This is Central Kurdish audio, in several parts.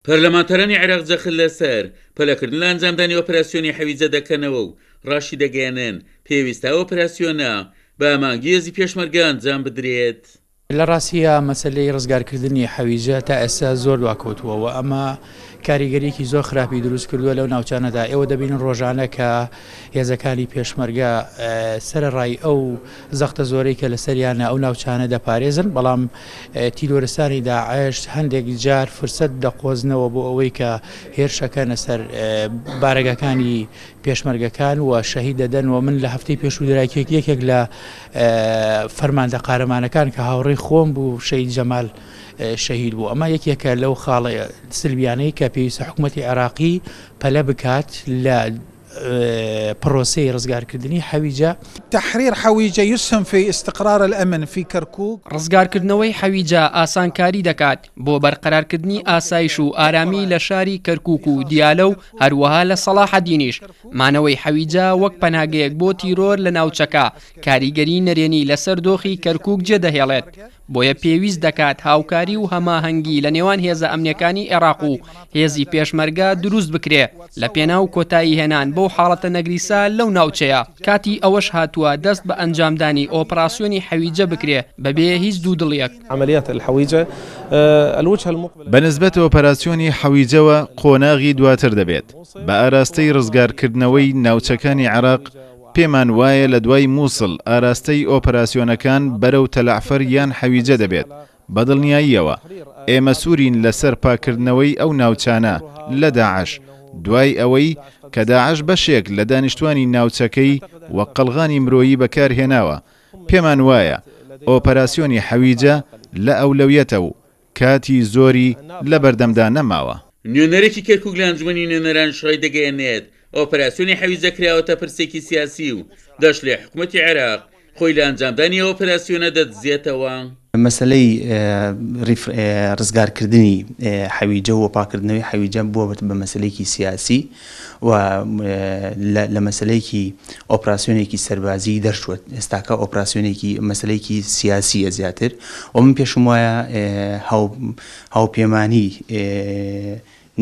پەرلەمانتەرانی عێراق جەخت لەسەر پەلەکردن لە ئەنجامدانی ئۆپراسیۆنی حەویجە دەکەنەوە و ڕاشی دەگەێنن پێویستە ئۆپراسیۆنە بە ئامانگی هێزی پێشمەرگە ئەنجام بدرێت. لە ڕاستیە مەسلەی ڕزگارکردنی حەویجە تا ئێستا زۆر دواکەوتووەوە ئەمە کاریگەریەکی زۆر خراپی دروست کردووە لەو ناوچانەدا. ئێوە دەبینن ڕۆژانە کە هێزەکانی پێشمەرگە سەرڕای ئەو زەختە زۆرەی کە لەسەریانە ئەو ناوچانە دەپارێزن، بەڵام تیرۆرستانی داعش هەندێک جار فرسەت دەقۆزنەوە بۆ ئەوەی کە هێرشەکەنە سەر بارگەکانی پێشمەرگەکان و شەهید دەدەن. و من لە هەفتەی پێشوودراکێک یەکێک لە فەرماندە قارەمانەکان کە هاوڕێی خۆم بوو شەهید جەمال شەهید بوو. ئەمە یەکێکە لەو خاڵە سلبیانەی کە پێویستە حکوومەتی عێراقی پەلە بکات لە بروسي رزقار كردني حويجة. تحرير حويجة يسهم في استقرار الأمن في كركوك. رزقار كردنەوەی حەویجە ئاسانکاری دەکات بۆ بەرقەرارکردنی ئاسایش و ئارامی لە شاری کەرکووک و دیالە و هەروەها لە سەلاحەدینیش. مانەوەی حەویجە وەک پەناگەیەک بۆ تیرۆر لە ناوچەکە کاریگەری نەرێنی لەسەر دۆخی کەرکووک جێدەهێڵێت. بۆیە پێویست دەکات هاوکاری و هەماهەنگی لە نێوان هێزە ئەمنیەکانی عێراق و هێزی پێشمەرگە دروست بکرێ لە پێناو کۆتایی هێنان بۆ حاڵەتە نەگریسا لەو ناوچەیە. کاتی ئەوەش هاتووە دەست بە ئەنجامدانی ئۆپراسیۆنی حەویجە بکرێ بەبێ هیچ دوودڵیەک. عملیات الحەویجە الوجه المقبل بەنسبەت ئۆپەراسیۆنی حەویجەوە قۆناغی دواتر دەبێت. بە ئاراستەی ڕزگارکردنەوەی ناوچەکانی عێراق پێمان وایە لە دوای مووسڵ ئاراستەی ئۆپەراسیۆنەکان بەرەو تەلعفەر یان حەویجە دەبێت. بەدڵنیاییەوە ئێمە سوورین لەسەر پاکردنەوەی ئەو ناوچانە لە داعش، دوای ئەوەی کە داعش بەشێک لە دانیشتوانی ناوچەکەی وە قەڵغانی مرۆیی بەکارهێناوە. پێمان وایە ئۆپەراسیۆنی حەویجە لە ئەولەویەتە و کاتی زۆری لە بەردەمدا نەماوە. نوێنەرێکی کەرکووک لە ئەنجومەنی نوێنەران شڕای دەگەیەنێت ئۆپەراسیۆنی حەویجە کراوەتە پرسێکی سیاسی و دەشت لێ حکوومەتی عێراق خۆی لە ئەنجامدانی ئۆپەراسیۆنە دەدزێتەوە. مەسەلەی ڕزگارکردنی حەویجە و پاکردنەوەی حەویجە بووە بە مەسەلەیەکی سیاسی و لە مەسەلەیەکی ئۆپراسیۆنێکی سەربازی دەرچووە. ئێستاکە ئۆپراسیۆنێکی مەسەلەیەکی سیاسیە زیاتر و من پێشم وایە هاوپێمانی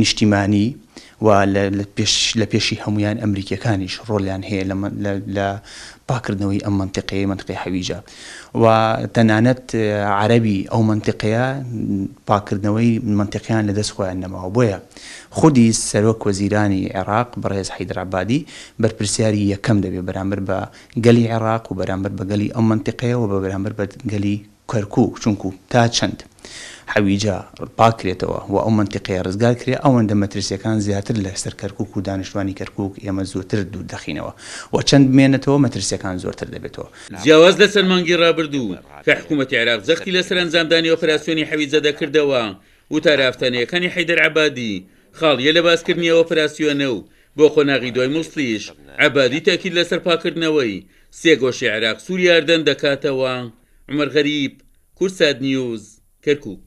نیشتیمانی و لە پێشی هەمویان ئەمریکەکانیش ڕۆلیان هەیە لە پاکردنەوەی ئەم منتیقەی حەویجە و تەنانەت عەرەبی ئەو منتیقەیە پاکردنەوەی منتیقیان لەدەست خۆیان نەماوە. بۆیە خودی سەرۆک وەزیرانی عێراق بەڕێز حەیدەر عەبادی بەرپرسیاری یەکەم دەبێت بەرامبەر بە گەلی عێراق و بەرامبەر بە گەلی ئەم منتیقەیە و بەرامبەر بە گەلی کەرکووک، چونکو تا چەند حەویجە پاکرێتەوە و ئەو منتیقەیە ڕزگار کرێ ئەوەندە مەترسیەکان زیاتر لەسەر کەرکووک و دانیشتوانی کەرکووک ئێمە زۆرتر دوور دەخینەوە و چەند بمێنێتەوە مەترسیەکان زۆرتر دەبێتەوە. جیاواز لەسەر مانگی ڕابردوو کە حکوومەتی عێراق جەختی لەسەر ئەنجامدانی ئۆپەراسیۆنی حەویجە دەکردەوە و تارافتانیەکانی حەیدەر عەبادی خاڵیە لە باسکردنی ئۆپەراسیۆنە و بۆ خۆناغی دوای مووسڵیش عەبادی تاکید لەسەر پاکردنەوەی سێ گۆشی عێراق سووری ئاردەن دەکاتەوە. عومەر غەریب، کورسات نیوز، کەرکووک.